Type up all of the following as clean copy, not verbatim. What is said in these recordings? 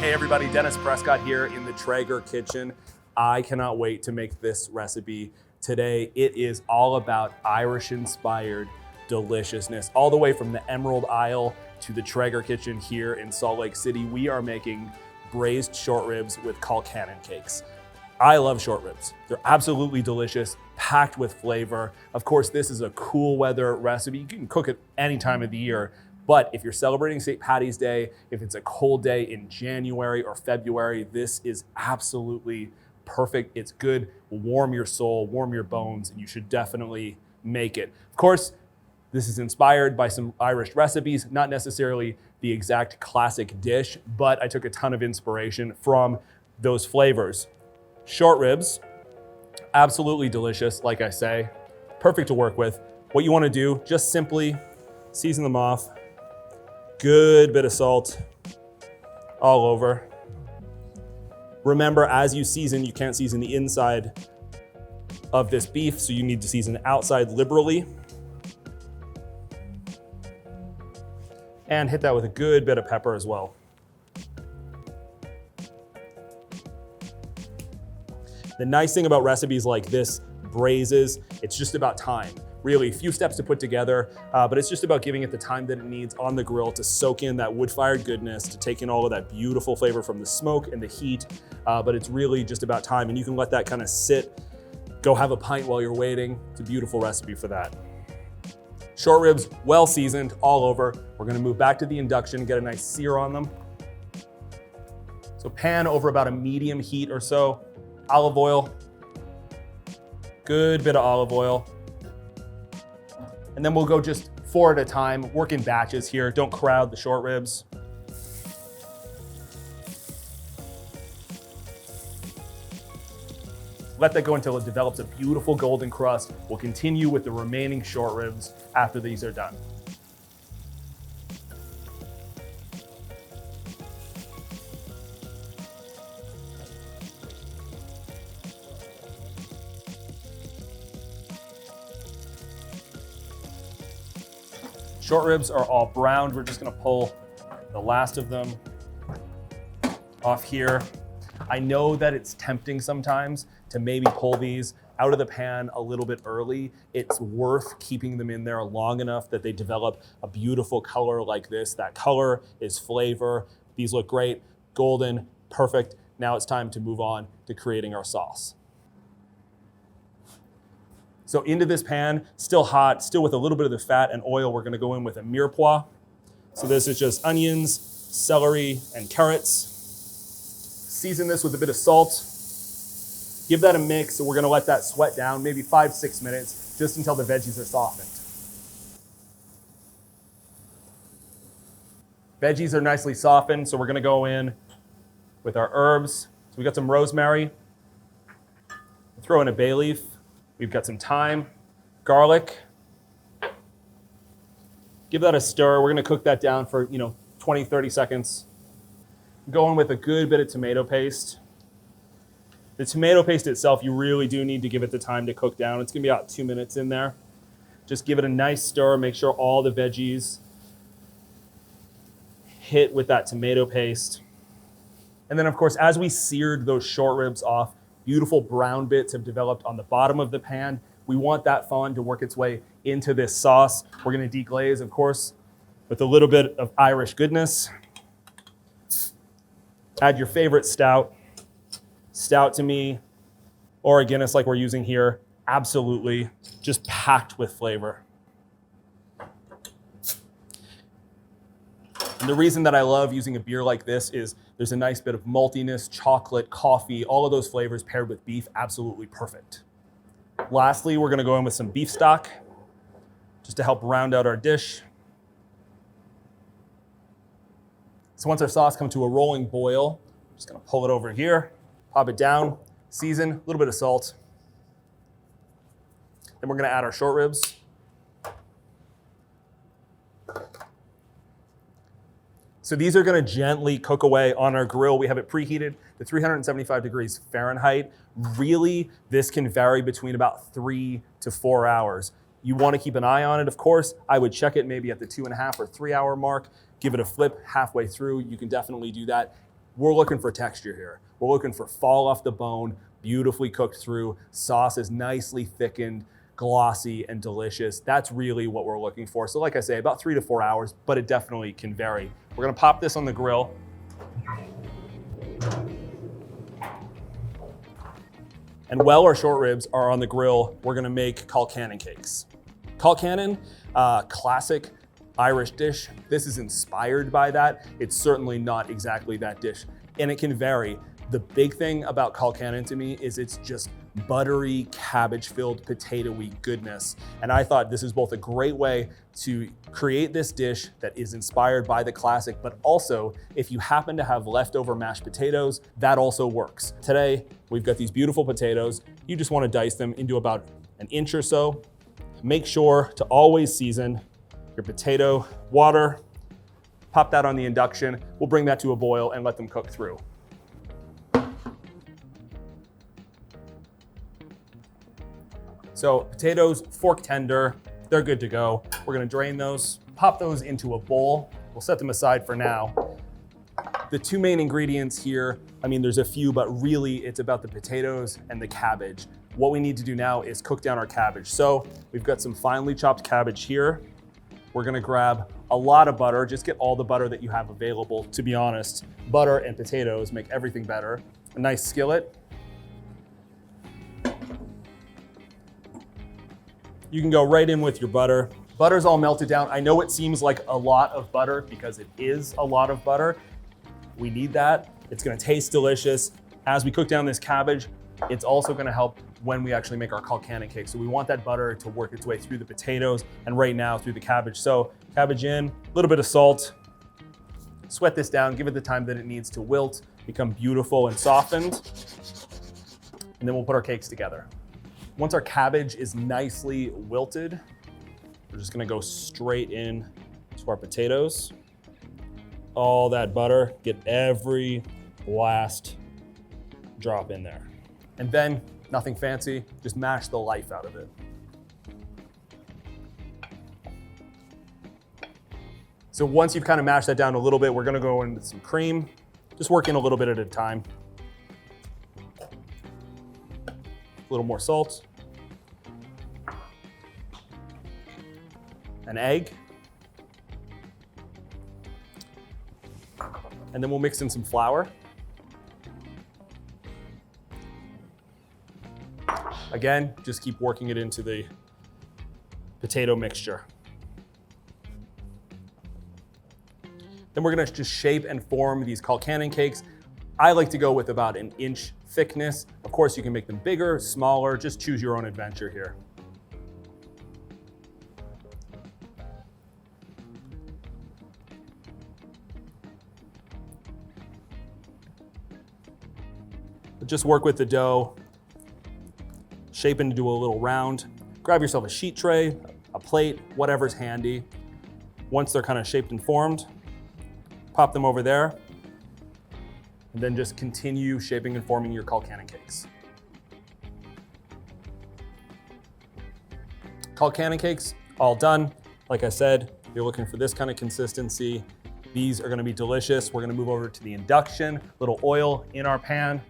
Hey everybody, Dennis Prescott here in the Traeger kitchen. I cannot wait to make this recipe today. It is all about Irish-inspired deliciousness. All the way from the Emerald Isle to the Traeger kitchen here in Salt Lake City, we are making braised short ribs with Colcannon cakes. I love short ribs. They're absolutely delicious, packed with flavor. Of course, this is a cool weather recipe. You can cook it any time of the year. But if you're celebrating St. Patty's Day, if it's a cold day in January or February, this is absolutely perfect. It's good, will warm your soul, warm your bones, and you should definitely make it. Of course, this is inspired by some Irish recipes, not necessarily the exact classic dish, but I took a ton of inspiration from those flavors. Short ribs, absolutely delicious, like I say, perfect to work with. What you want to do, just simply season them off. Good bit of salt all over. Remember, as you season, you can't season the inside of this beef, so you need to season outside liberally. And hit that with a good bit of pepper as well. The nice thing about recipes like this, braises, it's just about time. Really, few steps to put together, but it's just about giving it the time that it needs on the grill to soak in that wood-fired goodness, to take in all of that beautiful flavor from the smoke and the heat, but it's really just about time, and you can let that kind of sit, go have a pint while you're waiting. It's a beautiful recipe for that. Short ribs, well seasoned, all over. We're gonna move back to the induction, get a nice sear on them. So pan over about a medium heat or so, olive oil, good bit of olive oil. And then we'll go just 4 at a time, work in batches here. Don't crowd the short ribs. Let that go until it develops a beautiful golden crust. We'll continue with the remaining short ribs after these are done. Short ribs are all browned. We're just gonna pull the last of them off here. I know that it's tempting sometimes to maybe pull these out of the pan a little bit early. It's worth keeping them in there long enough that they develop a beautiful color like this. That color is flavor. These look great, golden, perfect. Now it's time to move on to creating our sauce. So into this pan, still hot, still with a little bit of the fat and oil, we're gonna go in with a mirepoix. So this is just onions, celery, and carrots. Season this with a bit of salt. Give that a mix, and we're gonna let that sweat down, maybe 5-6 minutes, just until the veggies are softened. Veggies are nicely softened, so we're gonna go in with our herbs. So we got some rosemary. Throw in a bay leaf. We've got some thyme, garlic. Give that a stir. We're gonna cook that down for 20, 30 seconds. Go in with a good bit of tomato paste. The tomato paste itself, you really do need to give it the time to cook down. It's gonna be about 2 minutes in there. Just give it a nice stir. Make sure all the veggies hit with that tomato paste. And then of course, as we seared those short ribs off, beautiful brown bits have developed on the bottom of the pan. We want that fond to work its way into this sauce. We're gonna deglaze, of course, with a little bit of Irish goodness. Add your favorite stout. Stout to me, or a Guinness like we're using here, absolutely, just packed with flavor. And the reason that I love using a beer like this is there's a nice bit of maltiness, chocolate, coffee, all of those flavors paired with beef, absolutely perfect. Lastly, we're gonna go in with some beef stock, just to help round out our dish. So once our sauce comes to a rolling boil, I'm just gonna pull it over here, pop it down, season, a little bit of salt. Then we're gonna add our short ribs. So these are gonna gently cook away on our grill. We have it preheated to 375 degrees Fahrenheit. Really, this can vary between about 3 to 4 hours. You wanna keep an eye on it, of course. I would check it maybe at the 2.5 or 3 hour mark, give it a flip halfway through. You can definitely do that. we're looking for texture here. We're looking for fall off the bone, beautifully cooked through, sauce is nicely thickened, glossy and delicious. That's really what we're looking for. So like I say, about 3 to 4 hours, but it definitely can vary. We're gonna pop this on the grill. And while our short ribs are on the grill, we're gonna make Colcannon cakes. Colcannon, classic Irish dish. This is inspired by that. It's certainly not exactly that dish, and it can vary. The big thing about Colcannon to me is it's just buttery, cabbage-filled, potato-y goodness. And I thought this is both a great way to create this dish that is inspired by the classic, but also if you happen to have leftover mashed potatoes, that also works. Today, we've got these beautiful potatoes. You just want to dice them into about an inch or so. Make sure to always season your potato water. Pop that on the induction. We'll bring that to a boil and let them cook through. So potatoes, fork tender, they're good to go. We're gonna drain those, pop those into a bowl. We'll set them aside for now. The two main ingredients here, I mean, there's a few, but really it's about the potatoes and the cabbage. What we need to do now is cook down our cabbage. So we've got some finely chopped cabbage here. We're gonna grab a lot of butter, just get all the butter that you have available, to be honest. Butter and potatoes make everything better. A nice skillet. You can go right in with your butter. Butter's all melted down. I know it seems like a lot of butter because it is a lot of butter. We need that. It's gonna taste delicious. As we cook down this cabbage, it's also gonna help when we actually make our Colcannon cake. So we want that butter to work its way through the potatoes and right now through the cabbage. So cabbage in, a little bit of salt, sweat this down, give it the time that it needs to wilt, become beautiful and softened. And then we'll put our cakes together. Once our cabbage is nicely wilted, we're just gonna go straight in to our potatoes. All that butter, get every last drop in there. And then, nothing fancy, just mash the life out of it. So once you've kind of mashed that down a little bit, we're gonna go in with some cream, just working a little bit at a time. A little more salt. An egg. And then we'll mix in some flour. Again, just keep working it into the potato mixture. Then we're gonna just shape and form these Colcannon cakes. I like to go with about an inch thickness. Of course, you can make them bigger, smaller, just choose your own adventure here. Just work with the dough, shape into a little round. Grab yourself a sheet tray, a plate, whatever's handy. Once they're kind of shaped and formed, pop them over there, and then just continue shaping and forming your Colcannon cakes. Colcannon cakes, all done. Like I said, you're looking for this kind of consistency. These are gonna be delicious. We're gonna move over to the induction, little oil in our pan.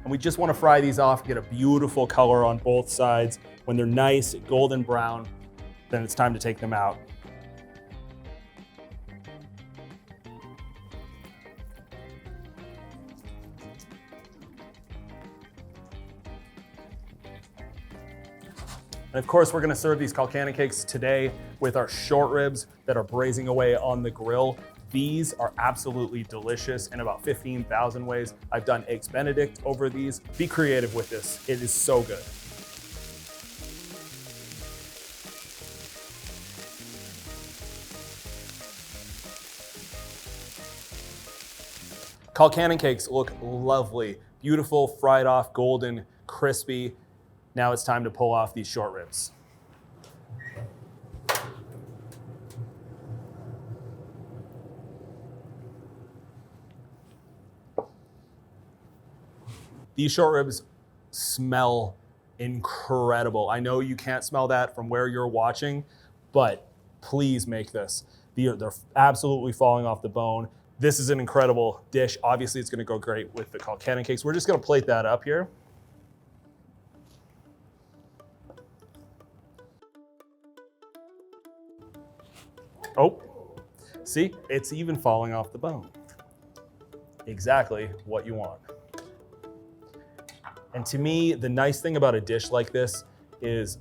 And we just want to fry these off, get a beautiful color on both sides. When they're nice, golden brown, then it's time to take them out. And of course, we're going to serve these Colcannon cakes today with our short ribs that are braising away on the grill. These are absolutely delicious in about 15,000 ways. I've done Eggs Benedict over these. Be creative with this. It is so good. Colcannon cakes look lovely. Beautiful, fried off, golden, crispy. Now it's time to pull off these short ribs. These short ribs smell incredible. I know you can't smell that from where you're watching, but please make this. They're absolutely falling off the bone. This is an incredible dish. Obviously, it's gonna go great with the Colcannon cakes. We're just gonna plate that up here. Oh, see, it's even falling off the bone. Exactly what you want. And to me, the nice thing about a dish like this is,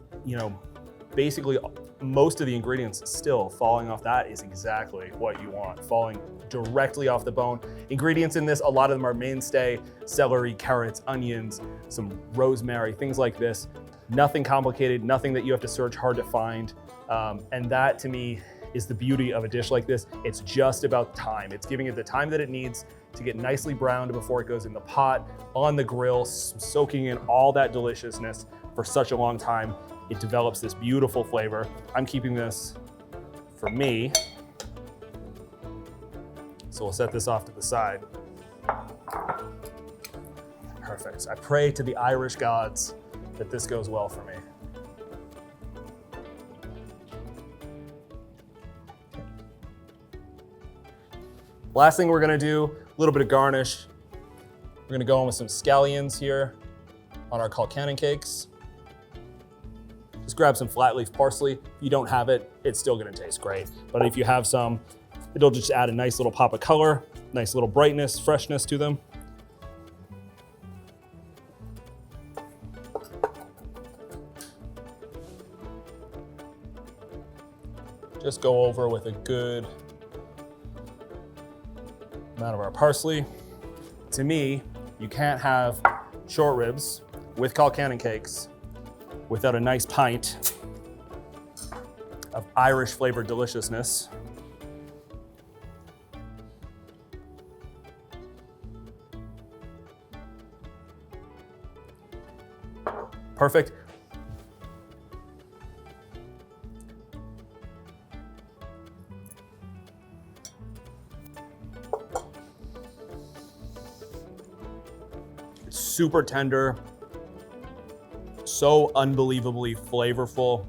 basically most of the ingredients still falling off. That is exactly what you want, falling directly off the bone. Ingredients in this, a lot of them are mainstay: celery, carrots, onions, some rosemary, things like this. Nothing complicated, nothing that you have to search hard to find. And that to me is the beauty of a dish like this. It's just about time. It's giving it the time that it needs to get nicely browned before it goes in the pot, on the grill, soaking in all that deliciousness for such a long time. It develops this beautiful flavor. I'm keeping this for me. So we'll set this off to the side. Perfect. I pray to the Irish gods that this goes well for me. Last thing we're gonna do, a little bit of garnish. We're gonna go in with some scallions here on our Colcannon cakes. Just grab some flat leaf parsley. If you don't have it, it's still gonna taste great. But if you have some, it'll just add a nice little pop of color, nice little brightness, freshness to them. Just go over with a good amount of our parsley. To me, you can't have short ribs with Colcannon cakes without a nice pint of Irish flavored deliciousness. Perfect. Super tender, so unbelievably flavorful.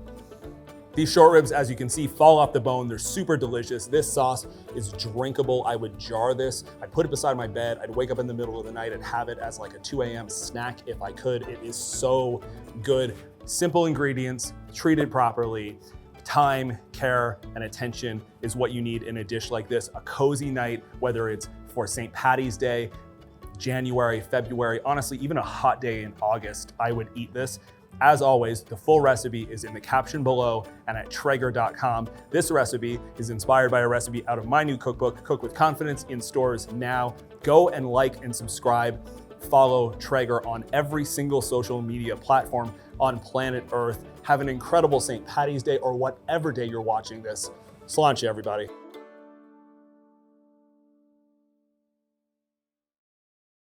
These short ribs, as you can see, fall off the bone. They're super delicious. This sauce is drinkable. I would jar this. I'd put it beside my bed. I'd wake up in the middle of the night and have it as like a 2 a.m. snack if I could. It is so good. Simple ingredients, treated properly. Time, care, and attention is what you need in a dish like this. A cozy night, whether it's for St. Patty's Day, January, February, honestly, even a hot day in August, I would eat this. As always, the full recipe is in the caption below and at Traeger.com. This recipe is inspired by a recipe out of my new cookbook, Cook with Confidence, in stores now. Go and like and subscribe. Follow Traeger on every single social media platform on planet Earth. Have an incredible St. Patty's Day or whatever day you're watching this. Sláinte, everybody.